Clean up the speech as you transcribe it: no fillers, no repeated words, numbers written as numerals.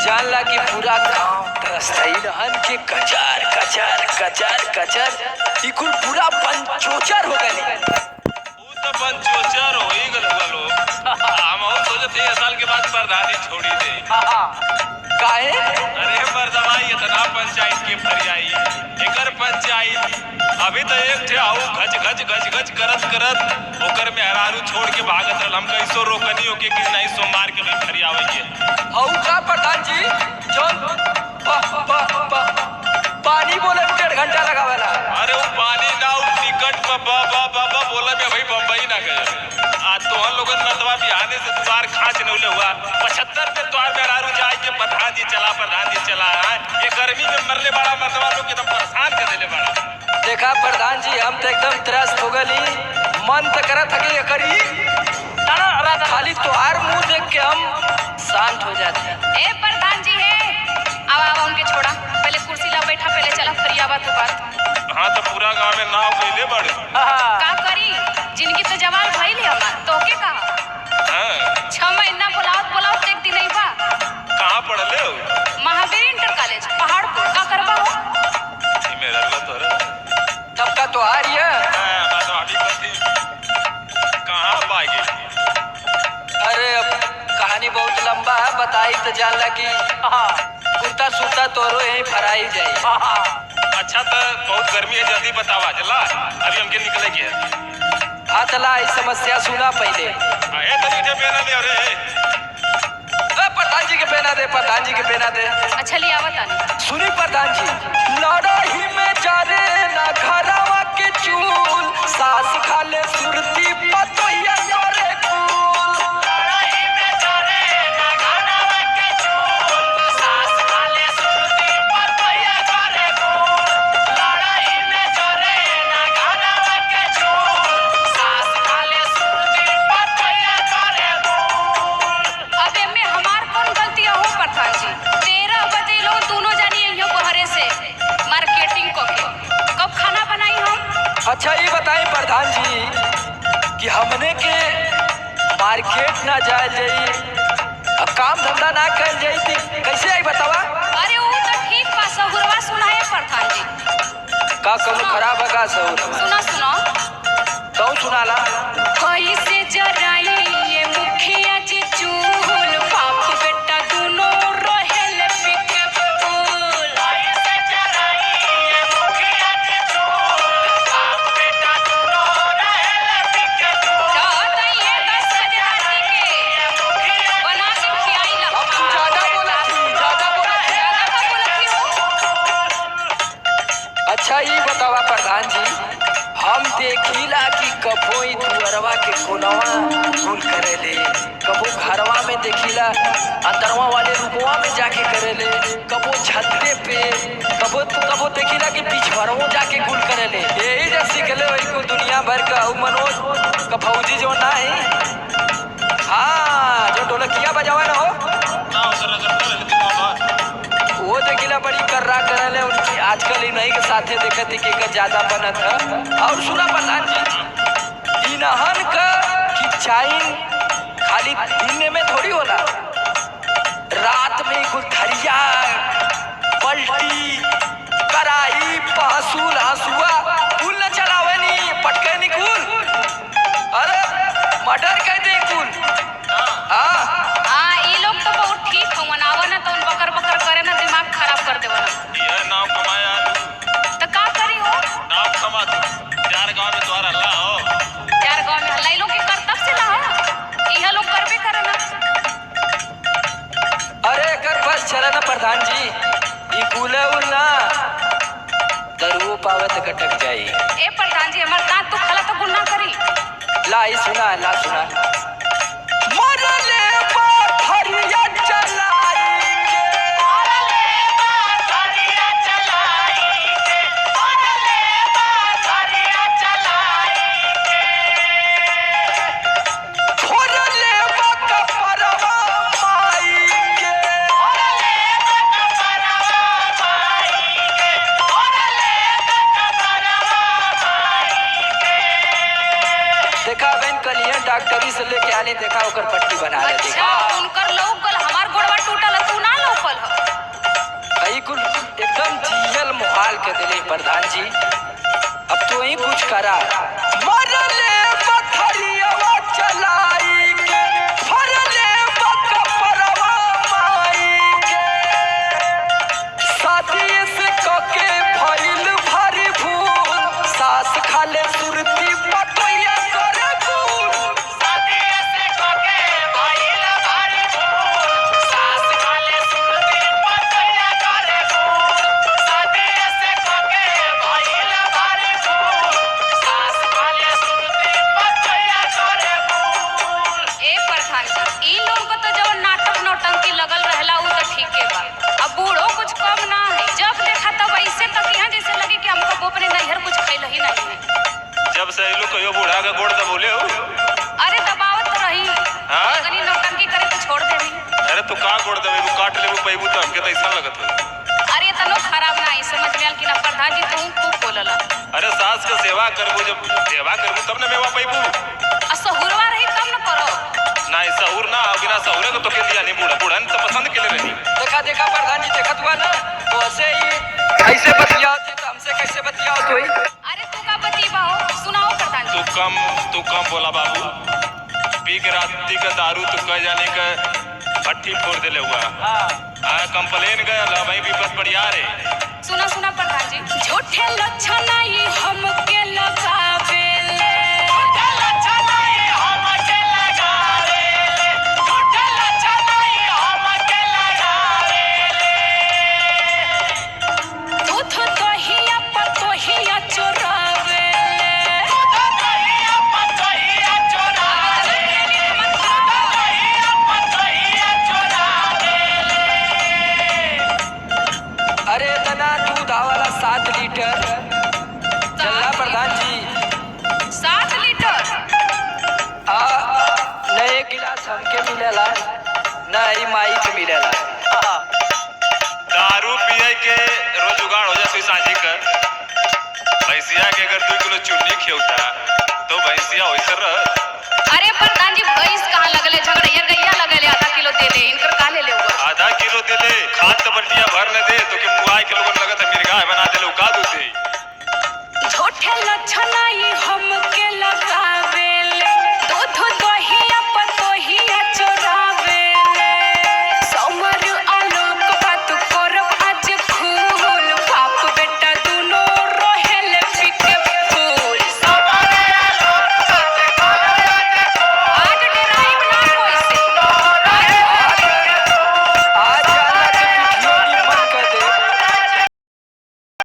जानला कि पूरा गांव तरसतई रहन के कचर कचर कचर कचर ई कुल पूरा पंचोचर हो गई। ऊ तो पंचोचर हो ही गल लोग। हम और सोचते हैं साल के बाद प्रधानी छोड़ी दे। काहे? अरे मर्दवाई इतना पंचायत के फरियाई एकर पंचायत अभी तो एक थे आऊ गज गज गज गज करत करत ओकर में हरारू छोड़ के भागत रहल। हम कैसो रोकनी हो के कि नहीं सोमवार के भाई फरियावे के हऊ का प्रधान जी जौन पानी बोले में 1.5 घंटा लगावेला। अरे वो पानी ना उ टिकट पर बा बोला में भाई बम्बई ना गए। आज तो हम लोगन नदवा बिहाने से द्वार खांच नौले हुआ 75 पे द्वार में हरारू जाए के प्रधान जी चला ये गर्मी में मरले बड़ा मर्दवा लोग एकदम परेशान कर देले बड़ा। देखा प्रधान जी हम तो एकदम त्रस्त हो गली। मन तो करत है कि करी खाली तोहार मुंह देख के हम शांत हो जाते हैं। ए प्रधान जी है अब उनके छोड़ा पहले कुर्सी ला बैठा पहले चला फरियावा तो बात। हाँ तो पूरा गांव में नाव कैले बड़े का करी जिनकी तो जवान भइल है हमार तो के कहा। हाँ 6 महीना बुलाओ एक दिन नहीं बा। कहाँ पढ़ले हो? महावीर इंटर कॉलेज पहाड़पुर का करबा हो। ये मेरा लत हो रहा तब का तोहार ये बात अभी करती कहाँ पाएगी। अरे अब कहानी बहुत लंबा है बताई तो जानला कि कुर्ता सूता तोरो यही फराई जाए। अच्छा तो बहुत गर्मी है जल्दी बतावा चला अभी हमके निकले के हाँ तला इस समस्या सुना पहले। आए तो नीचे पहना दे अरे प्रधान जी के पहना दे प्रधान जी के पहना दे। अच्छा लिया बतानी सुनी प्रधान जी लड़ाई में जारे ना घरवा के चूल सास खाले सुरती पतोया करे कुल। लड़ाई में जारे ना घरवा के चूल सास खाले सुरती पतोया करे कुल। लड़ाई में जारे ना घरवा के चूल सास खाले सुरती पतोया करे कुल। अब में हमार कौन गलती हो प्रधान जी 13 बजे लो दोनों जानी यही बहरे से मार्केटिंग को के कब खाना बनाई हम। अच्छा ये बताएं प्रधान जी कि हमने के मार्केट ना जाए जाई अब काम धंधा ना कर जाई थी कैसे आई बतावा। अरे वो तो ठीक बा सहुरवा सुना है प्रधान जी। का कौन खराब है का सहुर सुनो तो सुनाला। कैसे जराई ये मुखिया जी चूल बाप बेटा दोनों रहेल पिके फूल। कैसे जराई ये मुखिया जी चूल बाप बेटा दोनों रहेल पिके फूल। तो ये 10 बजे रात के बना के खियाई ला। अब तू ज्यादा बोला अच्छा ये बतावा प्रधान जी हम देखिला कि कबो ई दुअरवा के कोनवा भूल करेले कबो घरवा में देखिला अंदरवा वाले रूपवा में जाके करेले कबो छतरे पे कबो देखिला कि पिछवरवो जाके गुल करेले। यही जब सीखले वही को दुनिया भर का मनोज का फौजी जो ना है हाँ जो ढोलकिया बजावा ना हो ना उधर करता रहती बाबा वो देखिला बड़ी कर्रा करल है उनकी आजकल इन्हीं के साथे देखत है कि एकर ज्यादा बनत है। और सुना प्रधान जी इनहन का कि चाइन खाली दिन में थोड़ी होला रात में कुल थरिया पलटी कराई पहसूल हंसुआ कुल न चलावे नी पटके नी कुल। अरे मर्डर कहते हैं कुल हाँ ये लोग तो बहुत ठीक हो मनावा ना तो उन बकर करे ना दिमाग खराब कर देवा ना। ये नाम कमाया तो का करी हो नाम कमा तू 4 गांव में द्वार अल्लाह हो 4 गांव में हल्ला लोग के कर्तव्य से ला हो यह लोग करबे करे ना। अरे कर बस चला ना प्रधान जी ई कूले उलना दरुओ पावे तो कटक जाई। ए प्रधान जी हमार दांत तो खला तो गुन्ना करी। ला ई सुना मरले पाथरिया चलाई के मरले पाथरिया चलाई के मरले पाथरिया चलाई के फोड़ले कपरवा माई के फोड़ले कपरवा माई के फोड़ले कपरवा माई के। देखा बहन कल डॉक्टरी से लेकर प्रधान जी अब तो ही कुछ करा। मरले पथरियावा चलाई के फरले बकपरवा माई के शादी से कके भइल भारी भूल सास खाले सुरती पटैया करे गुल शादी से कके भइल भारी भूल सास खाले सुरती पटैया करे गुल शादी से कके भइल भारी भूल सास खाले सुरती पटैया करे गुल। ए प्रधान जी ई लोग को तो जब नाटक नौटंकी लगल रहला उ तो ठीके बा। अब बूढ़ो कुछ कम ना है, जब देखा तब ऐसे तकिया जैसे लगे कि हमको वो अपने नैहर कुछ खैल ही नहीं है। जब से लोग कहियो बूढ़ा का गोड़ दबोले हो। अरे दबावत तो रही हाँ? कनी नौटंकी करे तो छोड़ देवी। अरे तू का गोड़ दबे वो काट लेबू पैबू तो हमके तो ऐसा लगत हो। अरे तनो खराब ना आई समझ में आल कि ना प्रधान जी तू खूब बोलला। अरे सास का सेवा करबू, जब सेवा करबू तब ना मेवा पैबू। आ सहुरवा रही तब न करो। ना सहूर ना हो, बिना सहूरे को तो के दिया नहीं बूढ़ा बूढ़ा ने तो पसंद के ले रही। देखा देखा प्रधान जी देखत हुआ ना तो ऐसे ही ऐसे बतियाओ थी तो हमसे कैसे बतियाओ तो ही। अरे तू का बतीबा हो सुनाओ प्रधान जी। तू कम बोला बाबू। पी के राती का दारू तू कह जाने का भट्टी फोड़ दे ले हुआ। हाँ कंप्लेन गया भाई विपत बढ़िया रे। सुना सुना प्रधान जी झूठे लक्षण आई हमके लगावेले झूठे लक्षण आई हमके लगावेले झूठे लक्षण आई हमके लगावेले दूध दहिया पतोहिया चोरावेले दूध दहिया पतोहिया चोरावेले दूध दहिया पतोहिया चोरावेले। अरे तना दूध वाला 7 लीटर चलना प्रधान जी। 7 लीटर न एक गिलास हमके मिलेला न ही माई के मिलेला। दारू पिए के रोज जुगाड़ हो जाए सांझी कर। भैंसिया के अगर 2 किलो चुन्नी खियौता तो भैंसिया वैसे रह। अरे प्रधान जी भैंस कहाँ लगले झगड़ैया गैया लगले आधा किलो दे दे इनकर का ले ले हुआ। आधा किलो दे ले खाद तो बल्टिया